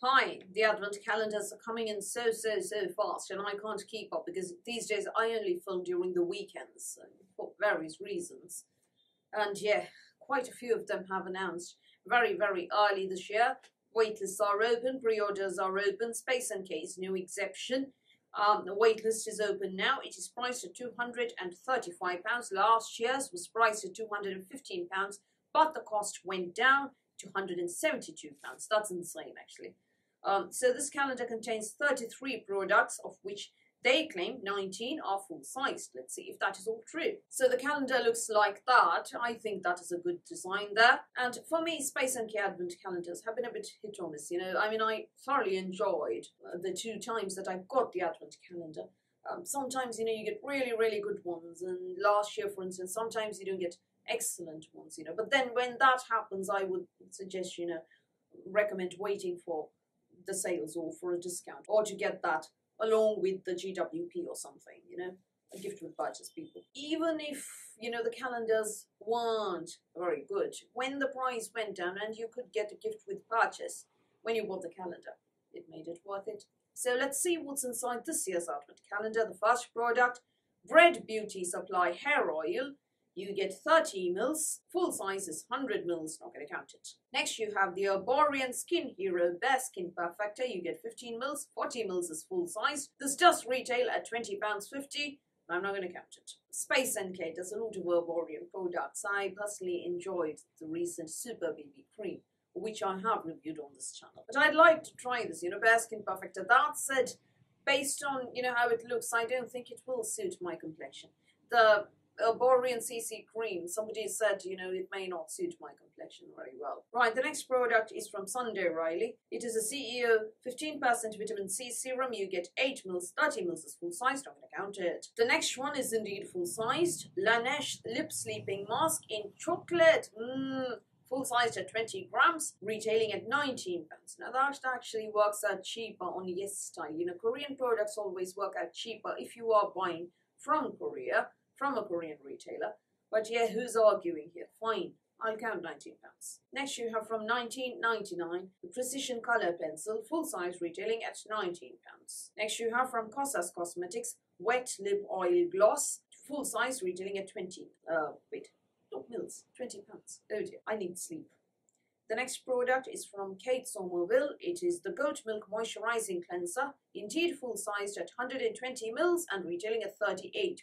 Hi, the advent calendars are coming in so fast, and I can't keep up because these days I only film during the weekends for various reasons. And yeah, quite a few of them have announced very early this year. Waitlists are open, pre-orders are open, Space & K is no exception. The waitlist is open now. It is priced at £235. Last year's was priced at £215, but the cost went down to £172. That's insane, actually. So this calendar contains 33 products, of which they claim 19 are full-sized. Let's see if that is all true. So the calendar looks like that. I think that is a good design there. And for me, Space & K Advent calendars have been a bit hit or miss. I mean, I thoroughly enjoyed the 2 times that I got the Advent calendar. Sometimes, you get really good ones. And last year, for instance, sometimes you don't get excellent ones, But then when that happens, I would suggest, recommend waiting for the sales or for a discount, or to get that along with the GWP or something, a gift with purchase, people. Even if, the calendars weren't very good, when the price went down and you could get a gift with purchase when you bought the calendar, it made it worth it. So let's see what's inside this year's Advent calendar. The first product, Bread Beauty Supply Hair Oil. You get 30 mils, full size is 100 mils, not going to count it. Next you have the Arborian Skin Hero Bare Skin Perfector. You get 15 mils, 40 mils is full size. This does retail at £20.50. I'm not going to count it. Space & K does a lot of Arborian products. I personally enjoyed the recent Super BB Cream, which I have reviewed on this channel. But I'd like to try this, Bare Skin Perfector. That said, based on, how it looks, I don't think it will suit my complexion. The Arborian CC cream, somebody said, it may not suit my complexion very well. Right, the next product is from Sunday Riley. It is a CEO 15% vitamin C serum. You get 8 mils, 30 mils is full sized, not going to count it. The next one is indeed full sized. Laneige Lip Sleeping Mask in chocolate. Full sized at 20 grams, retailing at £19. Now that actually works out cheaper on Yes Style. Korean products always work out cheaper if you are buying from Korea, from a Korean retailer. But yeah, who's arguing here? Fine, I'll count £19. Next you have from 1999 the Precision Color Pencil, full size, retailing at £19. Next you have from Kosas Cosmetics Wet Lip Oil Gloss, full size, retailing at 20 mils, £20. Oh dear, I need sleep. The next product is from Kate Somerville. It is the Goat Milk Moisturizing Cleanser, indeed full-sized at 120 mils and retailing at £38.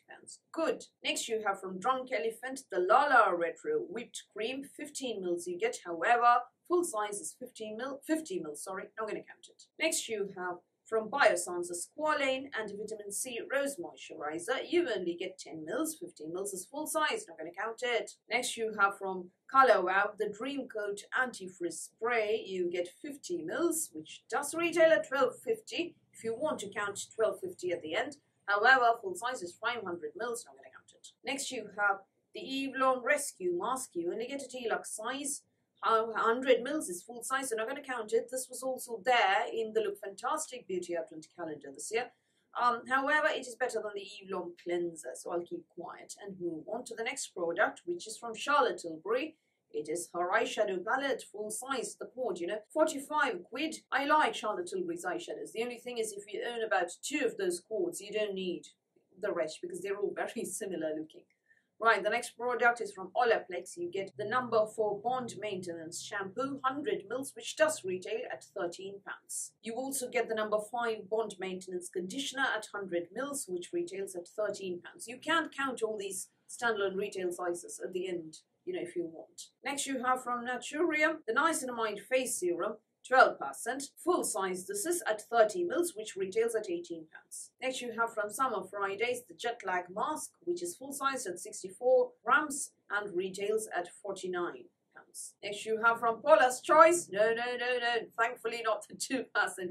Good. Next you have from Drunk Elephant the Lala Retro Whipped Cream, 15 mils you get, however, full size is 50 mils, sorry, not going to count it. Next you have from Biossance the Squalane and Vitamin C Rose Moisturizer. You only get 10 mils, 15 mils is full size, not going to count it. Next you have from Color Wow the Dream Coat Anti-Frizz Spray. You get 50 mils, which does retail at £12.50 if you want to count £12.50 at the end. However, full size is 500 mils, not going to count it. Next you have the Eve Long Rescue Mask. You only get a deluxe size. 100 mils is full size, so I'm not going to count it. This was also there in the Look Fantastic Beauty Advent calendar this year. However, it is better than the Eve Long Cleanser, so I'll keep quiet and move on to the next product, which is from Charlotte Tilbury. It is her eyeshadow palette, full size, the cord, 45 quid. I like Charlotte Tilbury's eyeshadows. The only thing is, if you own about 2 of those cords, you don't need the rest because they're all very similar looking. Right, the next product is from Olaplex. You get the number 4 Bond Maintenance Shampoo, 100 mils, which does retail at £13. You also get the number 5 Bond Maintenance Conditioner at 100 mils, which retails at £13. You can't count all these standalone retail sizes at the end, if you want. Next you have from Naturium the Niacinamide Face Serum, 12%, full size. This is at 30 mils, which retails at £18. Next you have from Summer Fridays the Jet Lag Mask, which is full size at 64 grams and retails at £49. Next you have from Paula's Choice, no, thankfully not the 2%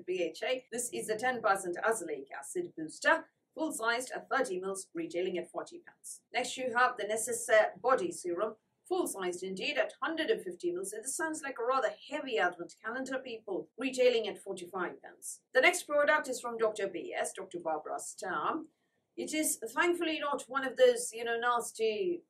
BHA. This is the 10% azelaic acid booster, full sized at 30 mils, retailing at £40. Next you have the Necessaire Body Serum, full-sized indeed at 150 mils. So this sounds like a rather heavy advent calendar, people, retailing at £45. The next product is from Dr. Barbara Stam. It is thankfully not one of those, nasty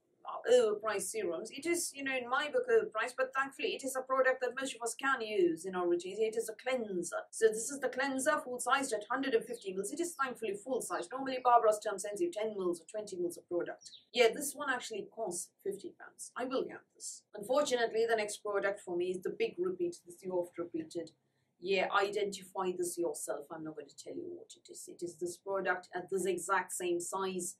overpriced serums. It is, you know, in my book overpriced, but thankfully it is a product that most of us can use in our routines. It is a cleanser. So this is the cleanser, full-sized at 150 mils. It is thankfully full-sized. Normally Barbara's term sends you 10 mils or 20 mils of product. Yeah, this one actually costs £50. I will count this. Unfortunately, the next product for me is the big repeat. This is the oft-repeated. Yeah, identify this yourself. I'm not going to tell you what it is. It is this product at this exact same size,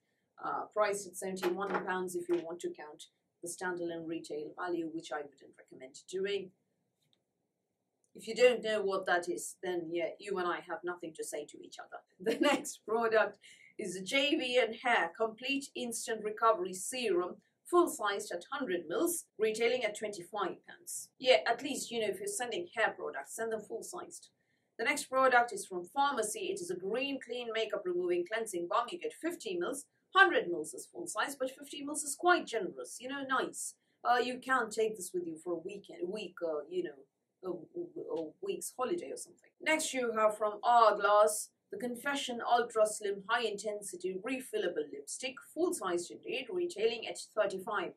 priced at £71 if you want to count the standalone retail value, which I wouldn't recommend doing. If you don't know what that is, then yeah, you and I have nothing to say to each other. The next product is the JV & Hair Complete Instant Recovery Serum, full-sized at 100 mils, retailing at £25. Yeah, at least, you know, if you're sending hair products, send them full-sized. The next product is from Pharmacy. It is a green, clean, makeup removing cleansing balm. You get 50 mils. 100 mils is full-size, but 50 mils is quite generous, you know, nice. You can take this with you for a week, you know, a week's holiday or something. Next you have from Hourglass, the Confession Ultra Slim High Intensity Refillable Lipstick, full-sized indeed, retailing at £35.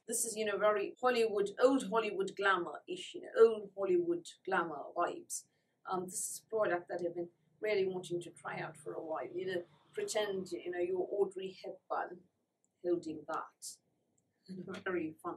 This is, you know, very Hollywood, old Hollywood glamour-ish, you know, old Hollywood glamour vibes. This is a product that I've been really wanting to try out for a while. You know, pretend, you know, you're Audrey Hepburn holding that. Very fun.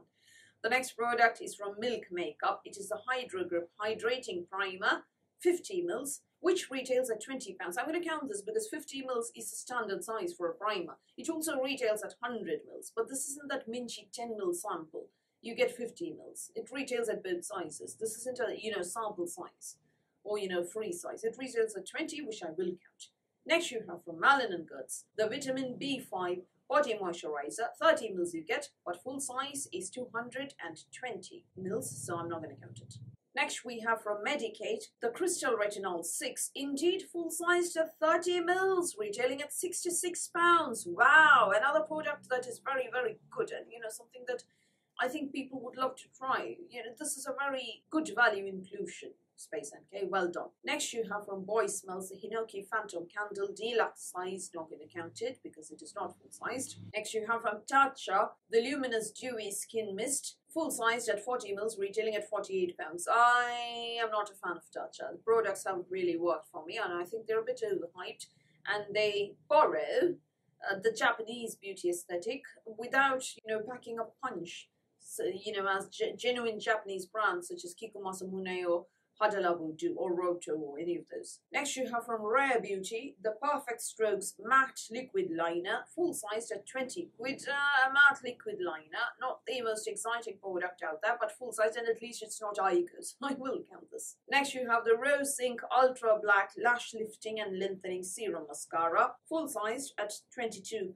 The next product is from Milk Makeup. It is the Hydro Grip Hydrating Primer, 50 mils, which retails at £20. I'm going to count this because 50 mils is the standard size for a primer. It also retails at 100 mils, but this isn't that mingy 10 mil sample. You get 50 mils. It retails at both sizes. This isn't a, you know, sample size or, you know, free size. It retails at 20, which I will count. Next you have from Malin & Goods, the Vitamin B5 Body Moisturizer, 30 mils you get, but full size is 220 mils, so I'm not going to count it. Next we have from Medicate, the Crystal Retinol 6, indeed full-sized at 30 mils, retailing at £66. Wow, another product that is very, very good and, you know, something that I think people would love to try. You know, this is a very good value inclusion. Space NK, well done. Next you have from Boy Smells the Hinoki Phantom Candle Deluxe size, not going to count it because it is not full-sized. Next you have from Tatcha the Luminous Dewy Skin Mist, full-sized at 40 mils, retailing at £48. I am not a fan of Tatcha. The products haven't really worked for me and I think they're a bit overhyped and they borrow the Japanese beauty aesthetic without, you know, packing a punch. So, you know, as genuine Japanese brands such as Kiko Masamune or Hadalabu do, or Roto, or any of those. Next you have from Rare Beauty, the Perfect Strokes Matte Liquid Liner, full-sized at 20 quid. Matte liquid liner, not the most exciting product out there, but full-sized, and at least it's not Aiko's. I will count this. Next you have the Rose Ink Ultra Black Lash Lifting and Lengthening Serum Mascara, full-sized at £22.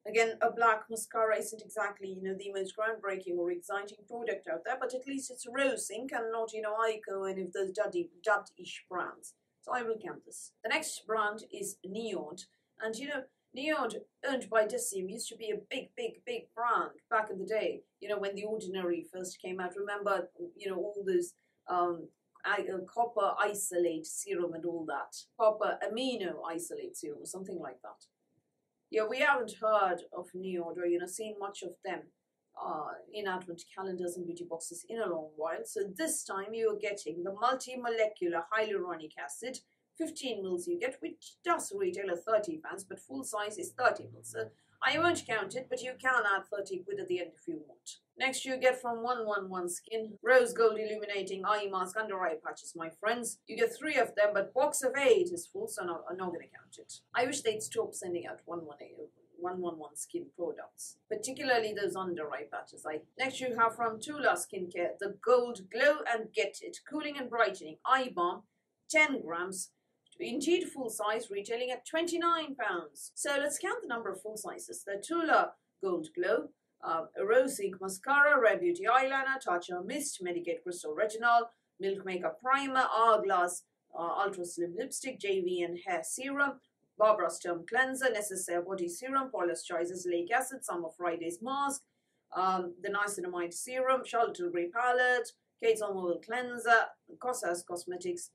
Again, a black mascara isn't exactly, you know, the most groundbreaking or exciting product out there, but at least it's Rose Ink and not, you know, Aiko or any of those dud-ish brands. So I will count this. The next brand is Neod. And, you know, Neod, owned by Deciem, used to be a big brand back in the day, you know, when The Ordinary first came out. Remember, you know, all those copper isolate serum and all that. Copper amino isolate serum or something like that. Yeah, we haven't heard of Neod or, you know, seen much of them in advent calendars and beauty boxes in a long while. So this time you're getting the multi-molecular hyaluronic acid, 15 mils you get, which does retail at £30, but full size is 30 mils. So I won't count it, but you can add 30 quid at the end if you want. Next you get from 111 Skin, Rose Gold Illuminating Eye Mask Under Eye Patches, my friends. You get 3 of them, but box of 8 is full, so I'm not going to count it. I wish they'd stop sending out 111 Skin products, particularly those under eye patches. Next you have from Tula Skincare, the Gold Glow and Get It Cooling and Brightening Eye Balm, 10 grams, indeed full size, retailing at £29. So let's count the number of full sizes. The Tula Gold Glow, Rose Ink Mascara, Rare Beauty Eyeliner, Tatcha Mist, Medicate Crystal Retinol, Milk Makeup Primer, Hourglass Ultra Slim Lipstick, JV & Hair Serum, Barbara's Term Cleanser, Necessaire Body Serum, Polysterizers Lake Acid, Summer Fridays Mask, the Niacinamide Serum, Charlotte Tilbury Palette, Kate's Oil Cleanser, Kosas Cosmetics,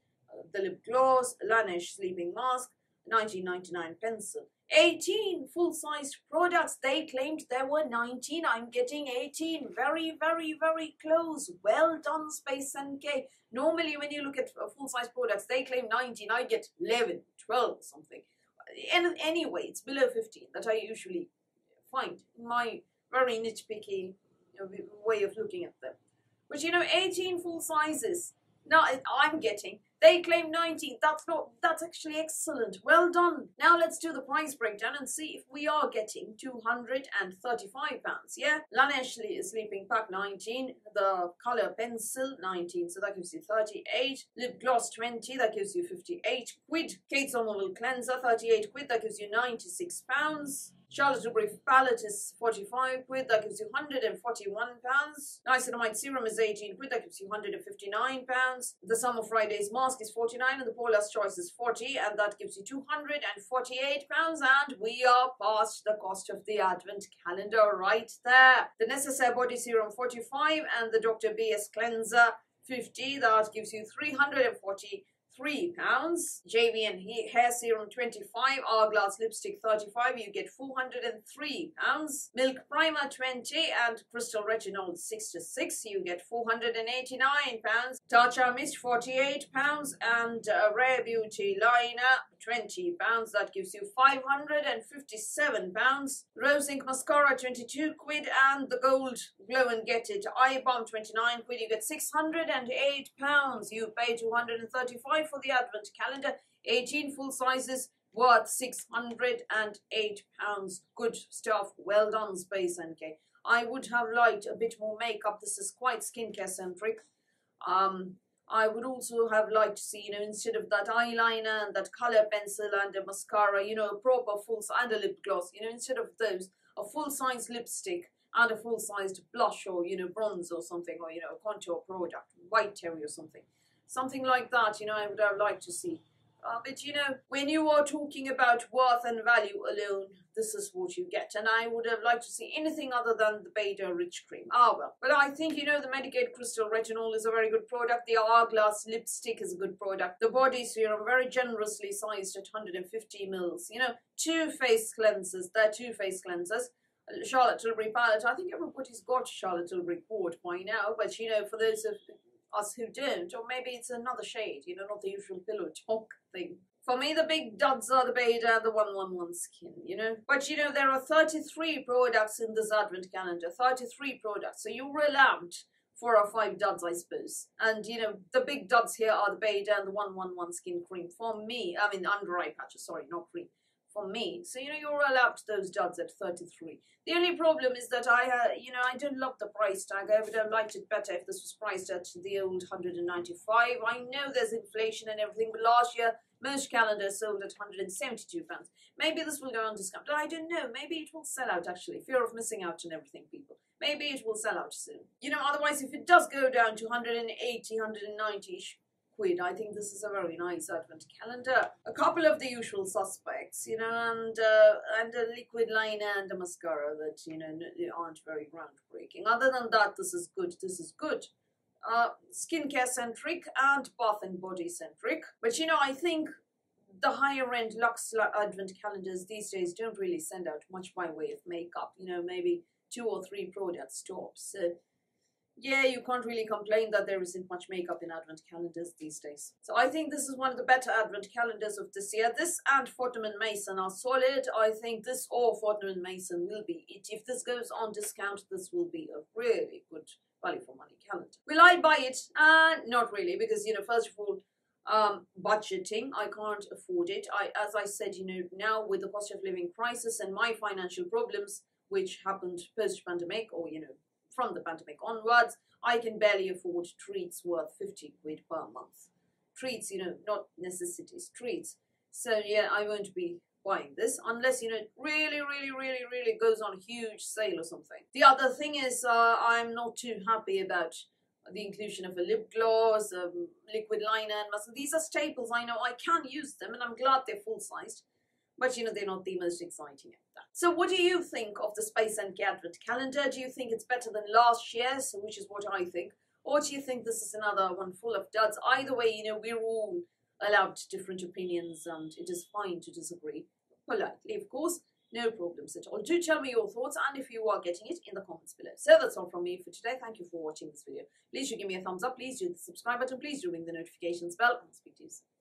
the Lip Gloss, Laneige Sleeping Mask, 19.99 pencil. 18 full-sized products. They claimed there were 19. I'm getting 18. Very, very, very close. Well done, Space NK. Normally, when you look at full-size products, they claim 19. I get 11, 12, something. And anyway, it's below 15 that I usually find in my very nitpicky way of looking at them. But 18 full sizes. Now I'm getting. They claim 19. That's actually excellent. Well done. Now let's do the price breakdown and see if we are getting £235. Yeah. Laneige Sleeping Pack 19. The colour pencil 19. So that gives you 38. Lip gloss 20. That gives you 58 quid. Kate Somerville cleanser 38 quid. That gives you £96. Charlotte Tilbury palette is 45 quid, that gives you £141. Niacinamide serum is 18 quid, that gives you £159. The Summer Fridays mask is 49 and the Paula's Choice is 40 and that gives you £248. And we are past the cost of the Advent calendar right there. The Necessaire Body Serum 45 and the Dr. BS Cleanser 50, that gives you £343. JVN Hair Serum 25, Hourglass Lipstick 35, you get £403. Milk Primer 20 and Crystal Retinol 66, you get £489. Tatcha Mist £48 and Rare Beauty Liner £20, that gives you £557. Rose Ink Mascara 22 quid and the Gold Glow and Get It Eye Balm 29 quid, you get £608. You pay £235 for the Advent calendar, 18 full sizes worth £608. Good stuff. Well done, Space NK. I would have liked a bit more makeup. This is quite skincare centric. I would also have liked to see, instead of that eyeliner and that color pencil and a mascara, a proper full and a lip gloss, instead of those, a full-size lipstick and a full-sized blush or, bronze or something, or, a contour product, white terry or something. Something like that, I would have liked to see. But, when you are talking about worth and value alone, this is what you get. And I would have liked to see anything other than the Beta Rich Cream. Well. But I think, the Medicaid Crystal Retinol is a very good product. The Hourglass Lipstick is a good product. The Body Serum, very generously sized at 150 mils. Two face cleansers. They're two face cleansers. Charlotte Tilbury palette. I think everybody's got Charlotte Tilbury quart by now. But, for those of us who don't, or maybe it's another shade, not the usual pillow talk thing. For me, the big duds are the Beta and the 111 Skin, But, there are 33 products in this Advent calendar, 33 products. So you're allowed 4 or 5 duds, I suppose. And, the big duds here are the Beta and the 111 Skin Cream. For me, under eye patches, sorry, not cream. For me. So, you're allowed those duds at 33. The only problem is that I don't love the price tag. I would have liked it better if this was priced at the old 195. I know there's inflation and everything, but last year, most calendars sold at £172. Maybe this will go on discount. I don't know. Maybe it will sell out, actually. Fear of missing out and everything, people. Maybe it will sell out soon. Otherwise, if it does go down to 180, 190-ish, I think this is a very nice Advent calendar. A couple of the usual suspects, and a liquid liner and a mascara that, aren't very groundbreaking. Other than that, this is good. This is good. Skincare centric and bath and body centric. But, I think the higher end luxe Advent calendars these days don't really send out much by way of makeup. Maybe 2 or 3 products tops. So, yeah, you can't really complain that there isn't much makeup in Advent calendars these days. So I think this is one of the better Advent calendars of this year. This and Fortnum & Mason are solid. I think this or Fortnum & Mason will be it. If this goes on discount, this will be a really good value for money calendar. Will I buy it? Not really, because, first of all, budgeting, I can't afford it. As I said, now with the cost of living crisis and my financial problems, which happened post-pandemic or, from the pandemic onwards, I can barely afford treats worth 50 quid per month. Treats, not necessities, treats. So, yeah, I won't be buying this unless, it really, really, really, really goes on a huge sale or something. The other thing is, I'm not too happy about the inclusion of a lip gloss, liquid liner, and mascara. These are staples. I know I can use them, and I'm glad they're full-sized. But, they're not the most exciting at that. So what do you think of the Space NK Advent calendar? Do you think it's better than last year's, which is what I think? Or do you think this is another one full of duds? Either way, we're all allowed different opinions, and it is fine to disagree. Politely, of course. No problems at all. Do tell me your thoughts, and if you are getting it, in the comments below. So that's all from me for today. Thank you for watching this video. Please do give me a thumbs up. Please do the subscribe button. Please do ring the notifications bell. I'll speak to you soon.